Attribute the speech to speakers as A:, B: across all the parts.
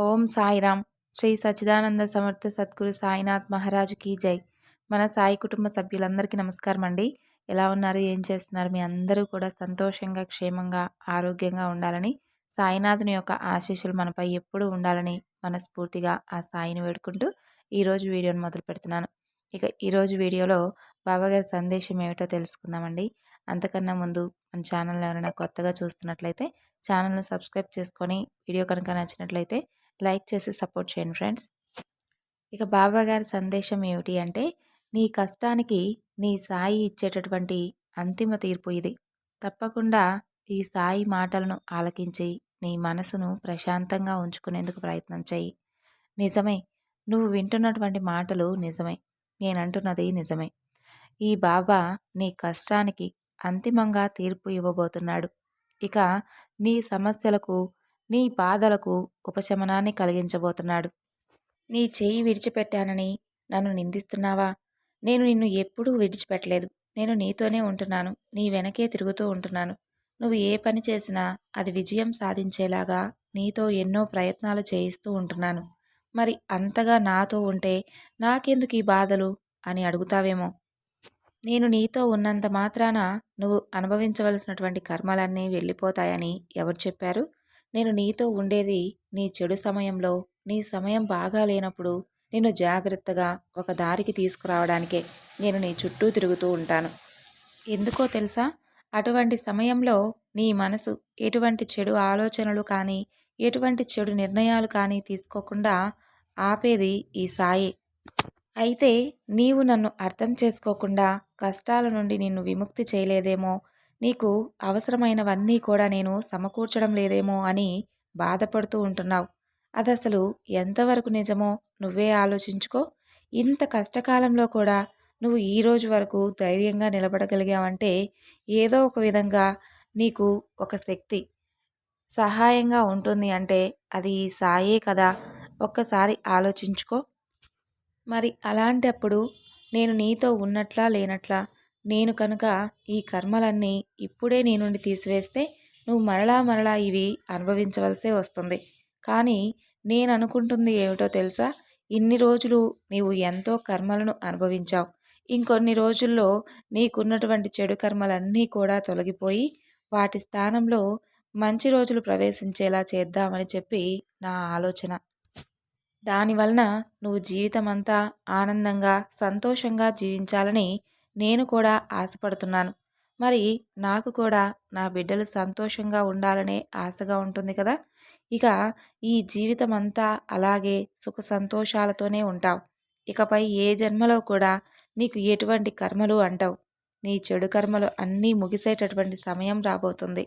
A: ఓం సాయిరామ్. శ్రీ సచ్చిదానంద సమర్థ సద్గురు సాయినాథ్ మహారాజుకి జై. మన సాయి కుటుంబ సభ్యులందరికీ నమస్కారం అండి. ఎలా ఉన్నారు? ఏం చేస్తున్నారు? మీ అందరూ కూడా సంతోషంగా, క్షేమంగా, ఆరోగ్యంగా ఉండాలని, సాయినాథుని యొక్క ఆశీస్సులు మనపై ఎప్పుడూ ఉండాలని మనస్ఫూర్తిగా ఆ సాయిని వేడుకుంటూ ఈరోజు వీడియోని మొదలు పెడుతున్నాను. ఇక ఈరోజు వీడియోలో బాబాగారి సందేశం ఏమిటో తెలుసుకుందామండి. అంతకన్నా ముందు మన ఛానల్ ఎవరైనా కొత్తగా చూస్తున్నట్లయితే ఛానల్ను సబ్స్క్రైబ్ చేసుకొని, వీడియో కనుక నచ్చినట్లయితే లైక్ చేసి సపోర్ట్ చేయండి ఫ్రెండ్స్. ఇక బాబా గారి సందేశం ఏమిటి అంటే, నీ కష్టానికి నీ సాయి ఇచ్చేటటువంటి అంతిమ తీర్పు ఇది. తప్పకుండా ఈ సాయి మాటలను ఆలకించి నీ మనసును ప్రశాంతంగా ఉంచుకునేందుకు ప్రయత్నం చేయి. నిజమే, నువ్వు వింటున్నటువంటి మాటలు నిజమే, నేనంటున్నది నిజమే. ఈ బాబా నీ కష్టానికి అంతిమంగా తీర్పు ఇవ్వబోతున్నాడు. ఇక నీ సమస్యలకు, నీ బాధలకు ఉపశమనాన్ని కలిగించబోతున్నాడు. నీ చేయి విడిచిపెట్టానని నన్ను నిందిస్తున్నావా? నేను నిన్ను ఎప్పుడూ విడిచిపెట్టలేదు. నేను నీతోనే ఉంటున్నాను. నీ వెనకే తిరుగుతూ ఉంటున్నాను. నువ్వు ఏ పని చేసినా అది విజయం సాధించేలాగా నీతో ఎన్నో ప్రయత్నాలు చేయిస్తూ ఉంటున్నాను. మరి అంతగా నాతో ఉంటే నాకెందుకు ఈ బాధలు అని అడుగుతావేమో. నేను నీతో ఉన్నంత మాత్రాన నువ్వు అనుభవించవలసినటువంటి కర్మలన్నీ వెళ్ళిపోతాయని ఎవరు చెప్పారు? నేను నీతో ఉండేది నీ చెడు సమయంలో, నీ సమయం బాగా లేనప్పుడు నిన్ను జాగ్రత్తగా ఒక దారికి తీసుకురావడానికే నేను నీ చుట్టూ తిరుగుతూ ఉంటాను. ఎందుకో తెలుసా? అటువంటి సమయంలో నీ మనసు ఎటువంటి చెడు ఆలోచనలు కానీ, ఎటువంటి చెడు నిర్ణయాలు కానీ తీసుకోకుండా ఆపేది ఈ సాయే. అయితే నీవు నన్ను అర్థం చేసుకోకుండా కష్టాల నుండి నిన్ను విముక్తి చేయలేదేమో, నీకు అవసరమైనవన్నీ కూడా నేను సమకూర్చడం లేదేమో అని బాధపడుతూ ఉంటున్నావు. అదసలు ఎంతవరకు నిజమో నువ్వే ఆలోచించుకో. ఇంత కష్టకాలంలో కూడా నువ్వు ఈ రోజు వరకు ధైర్యంగా నిలబడగలిగావంటే ఏదో ఒక విధంగా నీకు ఒక శక్తి సహాయంగా ఉంటుంది అంటే అది ఈ సాయే కదా. ఒక్కసారి ఆలోచించుకో. మరి అలాంటప్పుడు నేను నీతో ఉన్నట్లా లేనట్లా? నేను కనుక ఈ కర్మలన్నీ ఇప్పుడే నీ నుండి తీసివేస్తే నువ్వు మరలా మరలా ఇవి అనుభవించవలసే వస్తుంది. కానీ నేను అనుకుంటుంది ఏమిటో తెలుసా? ఇన్ని రోజులు నీవు ఎంతో కర్మలను అనుభవించావు. ఇంకొన్ని రోజుల్లో నీకున్నటువంటి చెడు కర్మలన్నీ కూడా తొలగిపోయి వాటి స్థానంలో మంచి రోజులు ప్రవేశించేలా చేద్దామని చెప్పి నా ఆలోచన. దానివలన నువ్వు జీవితమంతా ఆనందంగా, సంతోషంగా జీవించాలని నేను కూడా ఆశపడుతున్నాను. మరి నాకు కూడా నా బిడ్డలు సంతోషంగా ఉండాలనే ఆశగా ఉంటుంది కదా. ఇక ఈ జీవితమంతా అలాగే సుఖ సంతోషాలతోనే ఉంటావు. ఇకపై ఏ జన్మలో కూడా నీకు ఎటువంటి కర్మలు అంటావు. నీ చెడు కర్మలు అన్నీ ముగిసేటటువంటి సమయం రాబోతుంది.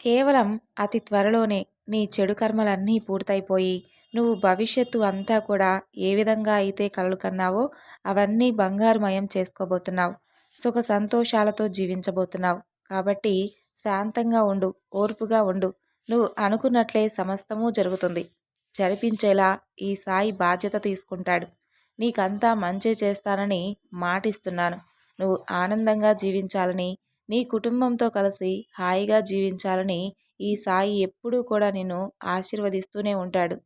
A: కేవలం అతి త్వరలోనే నీ చెడు కర్మలన్నీ పూర్తయిపోయి నువ్వు భవిష్యత్తు అంతా కూడా ఏ విధంగా అయితే కలలు కన్నావో అవన్నీ బంగారుమయం చేసుకోబోతున్నావు. సుఖ సంతోషాలతో జీవించబోతున్నావు. కాబట్టి శాంతంగా ఉండు, ఓర్పుగా ఉండు. నువ్వు అనుకున్నట్లే సమస్తము జరుగుతుంది. జరిపించేలా ఈ సాయి బాధ్యత తీసుకుంటాడు. నీకంతా మంచి చేస్తానని మాటిస్తున్నాను. నువ్వు ఆనందంగా జీవించాలని, నీ కుటుంబంతో కలిసి హాయిగా జీవించాలని ఈ సాయి ఎప్పుడూ కూడా నిన్ను ఆశీర్వదిస్తూనే ఉంటాడు.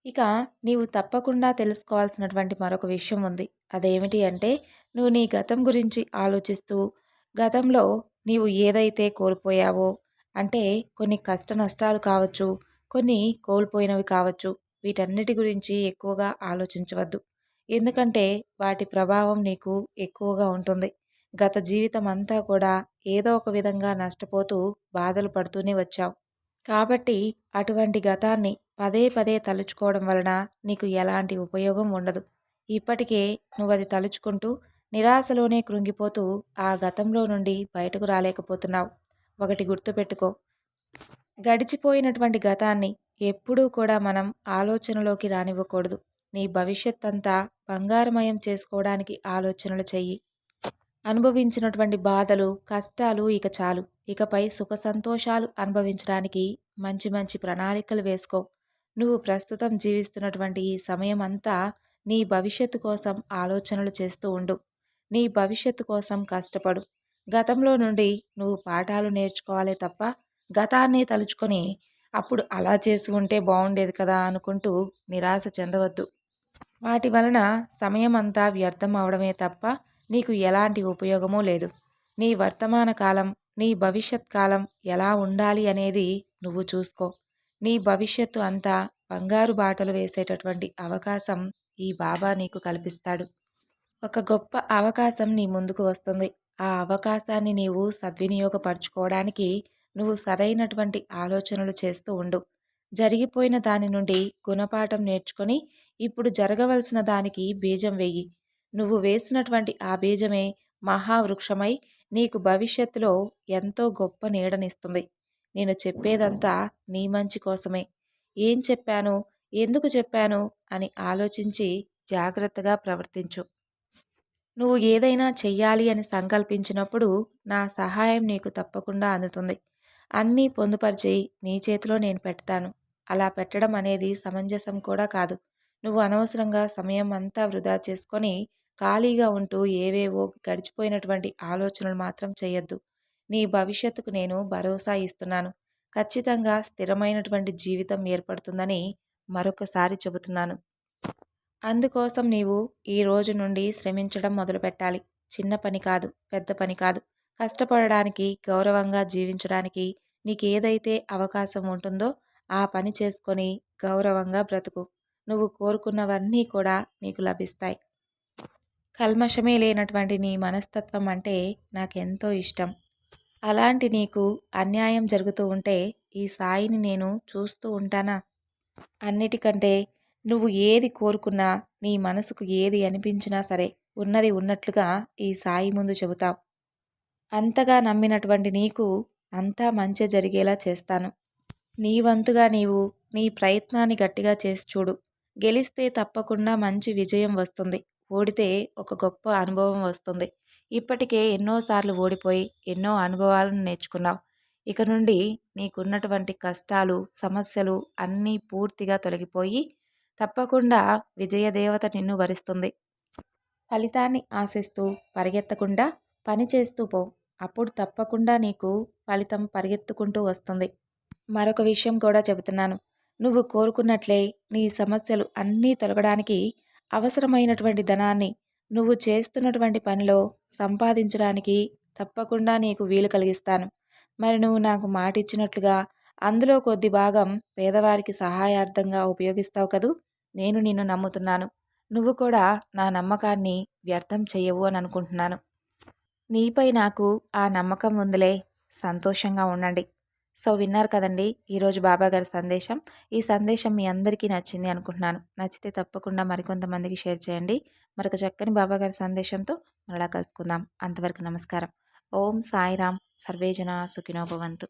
A: ఇక నీవు తప్పకుండా తెలుసుకోవాల్సినటువంటి మరొక విషయం ఉంది. అదేమిటి అంటే, నువ్వు నీ గతం గురించి ఆలోచిస్తూ గతంలో నీవు ఏదైతే కోల్పోయావో, అంటే కొన్ని కష్ట నష్టాలు కావచ్చు, కొన్ని కోల్పోయినవి కావచ్చు, వీటన్నిటి గురించి ఎక్కువగా ఆలోచించవద్దు. ఎందుకంటే వాటి ప్రభావం నీకు ఎక్కువగా ఉంటుంది. గత జీవితం అంతా కూడా ఏదో ఒక విధంగా నష్టపోతూ బాధలు పడుతూనే వచ్చావు. కాబట్టి అటువంటి గతాన్ని పదే పదే తలుచుకోవడం వలన నీకు ఎలాంటి ఉపయోగం ఉండదు. ఇప్పటికే నువ్వది తలుచుకుంటూ నిరాశలోనే కృంగిపోతూ ఆ గతంలో నుండి బయటకు రాలేకపోతున్నావు. ఒకటి గుర్తుపెట్టుకో, గడిచిపోయినటువంటి గతాన్ని ఎప్పుడూ కూడా మనం ఆలోచనలోకి రానివ్వకూడదు. నీ భవిష్యత్తంతా బంగారమయం చేసుకోవడానికి ఆలోచనలు చెయ్యి. అనుభవించినటువంటి బాధలు, కష్టాలు ఇక చాలు. ఇకపై సుఖ సంతోషాలు అనుభవించడానికి మంచి మంచి ప్రణాళికలు వేసుకో. నువ్వు ప్రస్తుతం జీవిస్తున్నటువంటి ఈ సమయం అంతా నీ భవిష్యత్తు కోసం ఆలోచనలు చేస్తూ ఉండు. నీ భవిష్యత్తు కోసం కష్టపడు. గతంలో నుండి నువ్వు పాఠాలు నేర్చుకోవాలే తప్ప గతాన్ని తలుచుకొని అప్పుడు అలా చేసి ఉంటే బాగుండేది కదా అనుకుంటూ నిరాశ చెందవద్దు. వాటి వలన సమయం అంతా వ్యర్థం అవడమే తప్ప నీకు ఎలాంటి ఉపయోగమూ లేదు. నీ వర్తమాన కాలం, నీ భవిష్యత్ కాలం ఎలా ఉండాలి అనేది నువ్వు చూసుకో. నీ భవిష్యత్తు అంతా బంగారు బాటలు వేసేటటువంటి అవకాశం ఈ బాబా నీకు కల్పిస్తాడు. ఒక గొప్ప అవకాశం నీ ముందుకు వస్తుంది. ఆ అవకాశాన్ని నీవు సద్వినియోగపరుచుకోవడానికి నువ్వు సరైనటువంటి ఆలోచనలు చేస్తూ ఉండు. జరిగిపోయిన దాని నుండి గుణపాఠం నేర్చుకొని ఇప్పుడు జరగవలసిన దానికి బీజం వెయ్యి. నువ్వు వేసినటువంటి ఆ బీజమే మహావృక్షమై నీకు భవిష్యత్తులో ఎంతో గొప్ప నీడనిస్తుంది. నేను చెప్పేదంతా నీ మంచి కోసమే. ఏం చెప్పాను, ఎందుకు చెప్పాను అని ఆలోచించి జాగ్రత్తగా ప్రవర్తించు. నువ్వు ఏదైనా చెయ్యాలి అని సంకల్పించినప్పుడు నా సహాయం నీకు తప్పకుండా అందుతుంది. అన్నీ పొందుపరిచి నీ చేతిలో నేను పెడతాను. అలా పెట్టడం అనేది సమంజసం కూడా కాదు. నువ్వు అనవసరంగా సమయం అంతా వృధా చేసుకొని ఖాళీగా ఉంటూ ఏవేవో గడిచిపోయినటువంటి ఆలోచనలు మాత్రం చేయొద్దు. నీ భవిష్యత్తుకు నేను భరోసా ఇస్తున్నాను. ఖచ్చితంగా స్థిరమైనటువంటి జీవితం ఏర్పడుతుందని మరొకసారి చెబుతున్నాను. అందుకోసం నీవు ఈ రోజు నుండి శ్రమించడం మొదలుపెట్టాలి. చిన్న పని కాదు, పెద్ద పని కాదు. కష్టపడడానికి, గౌరవంగా జీవించడానికి నీకేదైతే అవకాశం ఉంటుందో ఆ పని చేసుకొని గౌరవంగా బ్రతుకు. నువ్వు కోరుకున్నవన్నీ కూడా నీకు లభిస్తాయి. కల్మషమే లేనటువంటి నీ మనస్తత్వం అంటే నాకెంతో ఇష్టం. అలాంటి నీకు అన్యాయం జరుగుతూ ఉంటే ఈ సాయిని నేను చూస్తూ ఉంటానా? అన్నిటికంటే నువ్వు ఏది కోరుకున్నా, నీ మనసుకు ఏది అనిపించినా సరే ఉన్నది ఉన్నట్లుగా ఈ సాయి ముందు చెబుతావు. అంతగా నమ్మినటువంటి నీకు అంతా మంచే జరిగేలా చేస్తాను. నీ వంతుగా నీవు నీ ప్రయత్నాన్ని గట్టిగా చేసి చూడు. గెలిస్తే తప్పకుండా మంచి విజయం వస్తుంది. ఓడితే ఒక గొప్ప అనుభవం వస్తుంది. ఇప్పటికే ఎన్నోసార్లు ఓడిపోయి ఎన్నో అనుభవాలను నేర్చుకున్నావు. ఇక నుండి నీకున్నటువంటి కష్టాలు, సమస్యలు అన్నీ పూర్తిగా తొలగిపోయి తప్పకుండా విజయదేవత నిన్ను వరిస్తుంది. ఫలితాన్ని ఆశిస్తూ పరిగెత్తకుండా పని చేస్తూ పో. అప్పుడు తప్పకుండా నీకు ఫలితం పరిగెత్తుకుంటూ వస్తుంది. మరొక విషయం కూడా చెబుతున్నాను. నువ్వు కోరుకున్నట్లే నీ సమస్యలు అన్నీ తొలగడానికి అవసరమైనటువంటి ధనాన్ని నువ్వు చేస్తున్నటువంటి పనిలో సంపాదించడానికి తప్పకుండా నీకు వీలు కలిగిస్తాను. మరి నువ్వు నాకు మాటిచ్చినట్లుగా అందులో కొద్ది భాగం పేదవారికి సహాయార్థంగా ఉపయోగిస్తావు కదూ. నేను నిన్ను నమ్ముతున్నాను. నువ్వు కూడా నా నమ్మకాన్ని వ్యర్థం చెయ్యవు అని అనుకుంటున్నాను. నీపై నాకు ఆ నమ్మకం ఉందిలే. సంతోషంగా ఉండండి. సో విన్నారు కదండి ఈరోజు బాబాగారి సందేశం. ఈ సందేశం మీ అందరికీ నచ్చింది అనుకుంటున్నాను. నచ్చితే తప్పకుండా మరికొంతమందికి షేర్ చేయండి. మరొక చక్కని బాబాగారి సందేశంతో మరలా కలుసుకుందాం. అంతవరకు నమస్కారం. ఓం సాయిరామ్. సర్వేజన సుఖినో భవంతు.